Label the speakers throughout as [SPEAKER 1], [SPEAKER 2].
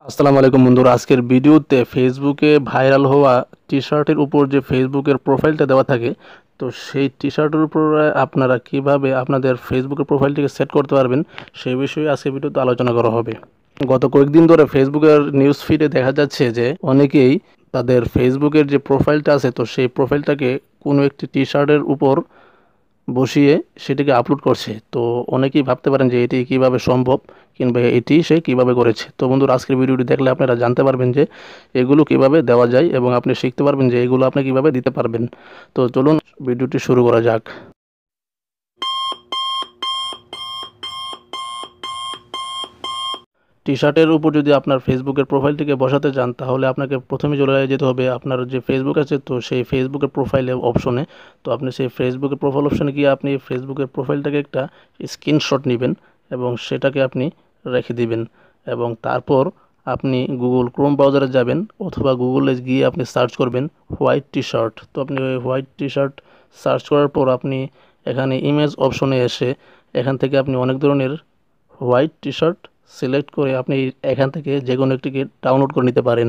[SPEAKER 1] আসসালামু আলাইকুম বন্ধুরা, আজকের ভিডিওতে ফেসবুকে ভাইরাল হওয়া টি-শার্টের উপর যে ফেসবুকের প্রোফাইলটা দেওয়া থাকে, তো সেই টি-শার্টের উপরে আপনারা কিভাবে আপনাদের ফেসবুকের প্রোফাইলটিকে সেট করতে পারবেন সেই বিষয়ে আজকের ভিডিওতে আলোচনা করা হবে। গত কয়েকদিন ধরে ফেসবুকের নিউজ ফিডে দেখা যাচ্ছে যে অনেকেই তাদের ফেসবুকের যে প্রোফাইলটা আছে, তো সেই প্রোফাইলটাকে কোনো একটি টি-শার্টের উপর বসিয়ে সেটিকে আপলোড করছে। তো অনেকেই ভাবতে পারেন যে এটি কিভাবে সম্ভব কিংবা এটি সে কিভাবে করেছে। তো বন্ধুরা, আজকের ভিডিওটি দেখলে আপনারা জানতে পারবেন যে এগুলো কিভাবে দেওয়া যায় এবং আপনি শিখতে পারবেন যে এগুলো আপনি কিভাবে দিতে পারবেন। তো চলুন ভিডিওটি শুরু করা যাক। টি-শার্টের উপর যদি আপনার ফেসবুকের প্রোফাইলটিকে বসাতে চান, তাহলে আপনাকে প্রথমে চলে যেতে হবে আপনার যে ফেসবুক আছে, তো সেই ফেসবুকের প্রোফাইলে অপশনে। তো আপনি সেই ফেসবুকের প্রোফাইল অপশনে গিয়ে আপনি ফেসবুকের প্রোফাইলটাকে একটা স্ক্রিনশট নেবেন এবং সেটাকে আপনি রেখে দিবেন। এবং তারপর আপনি গুগল ক্রোম ব্রাউজারে যাবেন অথবা গুগলে গিয়ে আপনি সার্চ করবেন হোয়াইট টি-শার্ট। তো আপনি ওই হোয়াইট টি-শার্ট সার্চ করার পর আপনি এখানে ইমেজ অপশনে এসে এখান থেকে আপনি অনেক ধরনের হোয়াইট টি-শার্ট সিলেক্ট করে আপনি এখান থেকে যে কোনো একটিকে ডাউনলোড করে নিতে পারেন।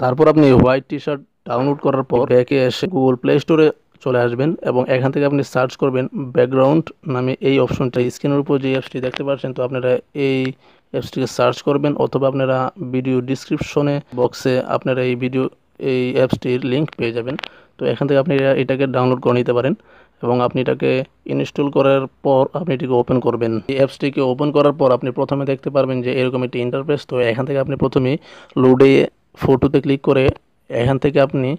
[SPEAKER 1] তারপর আপনি হোয়াইট টি-শার্ট ডাউনলোড করার পর ব্যাকে এসে গুগল প্লে স্টোরে চলে আসবেন এবং এখান থেকে আপনি সার্চ করবেন ব্যাকগ্রাউন্ড নামে এই অপশনটা। স্ক্রিনের উপর যে অ্যাপসটি দেখতে পাচ্ছেন, তো আপনারা এই অ্যাপসটিকে সার্চ করবেন অথবা আপনারা ভিডিও ডিসক্রিপশনে বক্সে আপনারা এই অ্যাপসটির লিঙ্ক পেয়ে যাবেন। তো এখান থেকে আপনি এটাকে ডাউনলোড করে নিতে পারেন এবং আপনি এটাকে ইনস্টল করার পর আপনি এটিকে ওপেন করবেন। এই অ্যাপসটিকে ওপেন করার পর আপনি প্রথমে দেখতে পারবেন যে এরকম একটি ইন্টারফেস। তো এখান থেকে আপনি প্রথমে লোডে ফটোতে ক্লিক করে এখান থেকে আপনি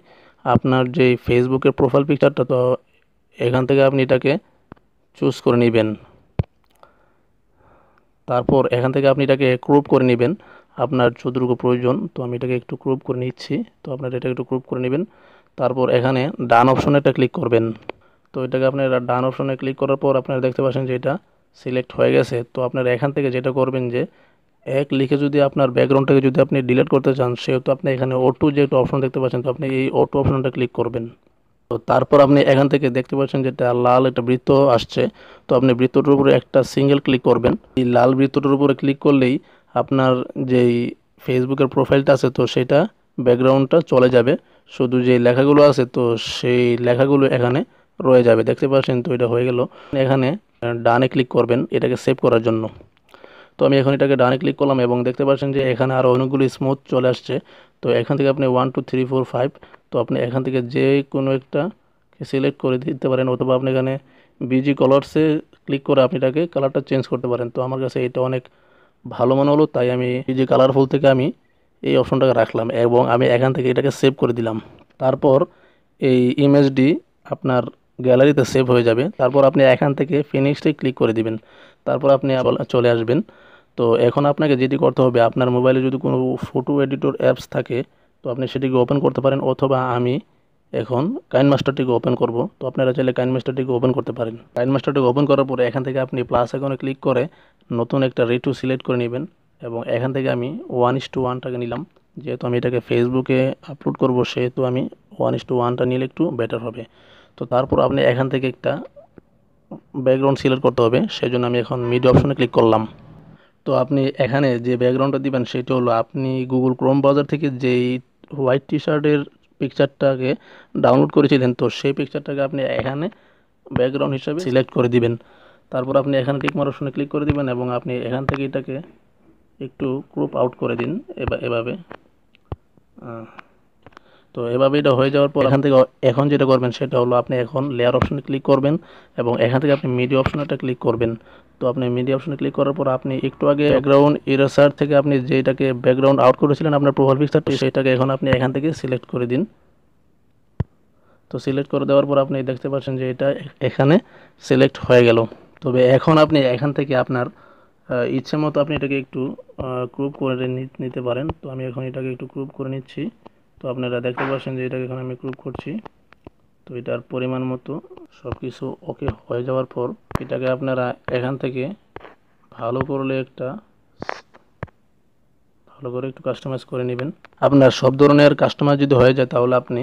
[SPEAKER 1] আপনার যে ফেসবুকের প্রোফাইল পিকচারটা, তো এখান থেকে আপনি এটাকে চুজ করে নেবেন। তারপর এখান থেকে আপনি এটাকে ক্রপ করে নেবেন আপনার যতটুকু প্রয়োজন। তো আমি এটাকে একটু ক্রপ করে নিচ্ছি। তো আপনারা এটা একটু ক্রপ করে নেবেন। তারপর এখানে ডান অপশনে একটা ক্লিক করবেন। তো এটাকে আপনারা ডান অপশনে ক্লিক করার পর আপনারা দেখতে পাচ্ছেন যে এটা সিলেক্ট হয়ে গেছে। তো আপনারা এখান থেকে যেটা করবেন যে এক লিখে যদি আপনার ব্যাকগ্রাউন্ডটাকে যদি আপনি ডিলিট করতে চান, সেহেতু আপনি এখানে অটো যে একটা অপশন দেখতে পাচ্ছেন, তো আপনি এই অটো অপশনটা ক্লিক করবেন। তো তারপর আপনি এখান থেকে দেখতে পাচ্ছেন যেটা লাল একটা বৃত্ত আসছে, তো আপনি বৃত্তটার উপরে একটা সিঙ্গেল ক্লিক করবেন। এই লাল বৃত্তটার উপরে ক্লিক করলেই আপনার যেই ফেসবুকের প্রোফাইলটা আছে, তো সেটা ব্যাকগ্রাউন্ডটা চলে যাবে। শুধু যে লেখাগুলো আছে, তো সেই লেখাগুলো এখানে রয়ে যাবে। দেখতে পাচ্ছেন, তো এটা হয়ে গেল। এখানে ডানে ক্লিক করবেন এটাকে সেভ করার জন্য। তো আমি এখন এটাকে ডানে ক্লিক করলাম এবং দেখতে পাচ্ছেন যে এখানে আরও অনেকগুলো স্মুথ চলে আসছে। তো এখান থেকে আপনি 1 2 3 4 5, তো আপনি এখান থেকে যে কোনো একটা সিলেক্ট করে দিতে পারেন অথবা আপনি এখানে বিজি কালার্সে ক্লিক করে আপনি এটাকে কালারটা চেঞ্জ করতে পারেন। তো আমার কাছে এটা অনেক ভালো মনে হলো, তাই আমি বিজি কালারফুল থেকে আমি এই অপশনটাকে রাখলাম এবং আমি এখান থেকে এটাকে সেভ করে দিলাম। তারপর এই ইমেজটি আপনার গ্যালারিতে সেভ হয়ে যাবে। তারপর আপনি এখান থেকে ফিনিশে ক্লিক করে দিবেন। তারপর আপনি চলে আসবেন। তো এখন আপনাকে যেটি করতে হবে, আপনার মোবাইলে যদি কোনো ফটো এডিটর অ্যাপস থাকে, তো আপনি সেটিকে ওপেন করতে পারেন অথবা আমি এখন কাইনমাস্টারটিকে ওপেন করব। তো আপনারা চাইলে কাইনমাস্টারটিকে ওপেন করতে পারেন। কাইনমাস্টারটিকে ওপেন করার পরে এখান থেকে আপনি প্লাস আইকনে ক্লিক করে নতুন একটা রেটু সিলেক্ট করে নেবেন এবং এখান থেকে আমি 1:1টাকে নিলাম। যেহেতু আমি এটাকে ফেসবুকে আপলোড করব, সেহেতু আমি 1:1টা নিলে একটু বেটার হবে। তো তারপর আপনি এখান থেকে একটা ব্যাকগ্রাউন্ড সিলেক্ট করতে হবে, সেই জন্য আমি এখন মিডিয়া অপশনে ক্লিক করলাম। তো আপনি এখানে যে ব্যাকগ্রাউন্ডটা দিবেন সেটা হলো আপনি গুগল ক্রোম ব্রাউজার থেকে যেই হোয়াইট টি-শার্টের পিকচারটাকে ডাউনলোড করেছিলেন, তো সেই পিকচারটাকে আপনি এখানে ব্যাকগ্রাউন্ড হিসাবে সিলেক্ট করে দিবেন। তারপর আপনি এখানে টিকমার্ক অপশনে ক্লিক করে দিবেন এবং আপনি এখান থেকে এটাকে একটু ক্রপ আউট করে দিন এভাবে। তো এভাবে এটা হয়ে যাওয়ার পর এখান থেকে এখন যেটা করবেন সেটা হলো আপনি এখন লেয়ার অপশনে ক্লিক করবেন এবং এখান থেকে আপনি মিডিয়া অপশনটা ক্লিক করবেন। তো আপনি মিডিয়া অপশনে ক্লিক করার পর আপনি একটু আগে ব্যাকগ্রাউন্ড ইরেজার থেকে আপনি যেটাকে ব্যাকগ্রাউন্ড আউট করেছিলেন আপনার প্রোফাইল পিকচারটি, সেটাকে এখন আপনি এখান থেকে সিলেক্ট করে দিন। তো সিলেক্ট করে দেওয়ার পর আপনি দেখতে পাচ্ছেন যে এটা এখানে সিলেক্ট হয়ে গেল। তবে এখন আপনি এখান থেকে আপনার ইচ্ছে মতো আপনি এটাকে একটু ক্রপ করে নিতে পারেন। তো আমি এখন এটাকে একটু ক্রপ করে নিচ্ছি। তো আপনারা দেখতে পাচ্ছেন যে এটাকে এখন আমি ক্রপ করছি। তো এটার পরিমাণ মতো সব কিছু ওকে হয়ে যাওয়ার পর এটাকে আপনারা এখান থেকে ভালো করে একটু কাস্টমাইজ করে নেবেন। আপনার সব ধরনের কাস্টমাইজ যদি হয়ে যায়, তাহলে আপনি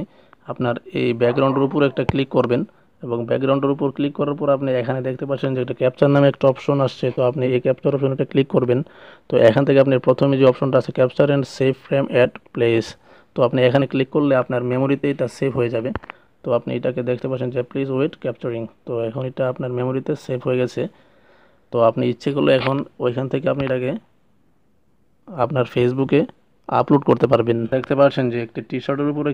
[SPEAKER 1] আপনার এই ব্যাকগ্রাউন্ডের উপর একটা ক্লিক করবেন এবং ব্যাকগ্রাউন্ডের উপর ক্লিক করার পর আপনি এখানে দেখতে পাচ্ছেন যে একটা ক্যাপচার নামে একটা অপশন আসছে। তো আপনি এই ক্যাপচার অপশনটা ক্লিক করবেন। তো এখান থেকে আপনি প্রথমে যে অপশনটা আছে capture and save frame at place, তো আপনি এখানে ক্লিক করলে আপনার মেমোরিতে এটা সেভ হয়ে যাবে। তো আপনি এটাকে দেখতে পাচ্ছেন যে প্লিজ ওয়েট ক্যাপচারিং, তো এখন এটা আপনার মেমোরিতে সেভ হয়ে গেছে। তো আপনি ইচ্ছে করলে এখন ওইখান থেকে আপনি এটাকে আপনার ফেসবুকে আপলোড করতে পারবেন। দেখতে পাচ্ছেন যে একটি টি শার্টের উপরে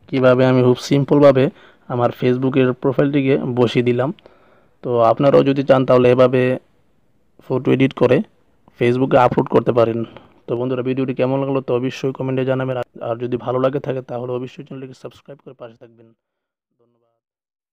[SPEAKER 1] কীভাবে আমি খুব সিম্পলভাবে আমার ফেসবুকের প্রোফাইলটিকে বসিয়ে দিলাম। তো আপনারাও যদি চান তাহলে এভাবে ফটো এডিট করে ফেসবুকে আপলোড করতে পারেন। তো বন্ধুরা, ভিডিওটি কেমন লাগলো তো অবশ্যই কমেন্টে জানাবেন। আর যদি ভালো লাগে থাকে তাহলে অবশ্যই চ্যানেলটিকে সাবস্ক্রাইব করে পাশে থাকবেন।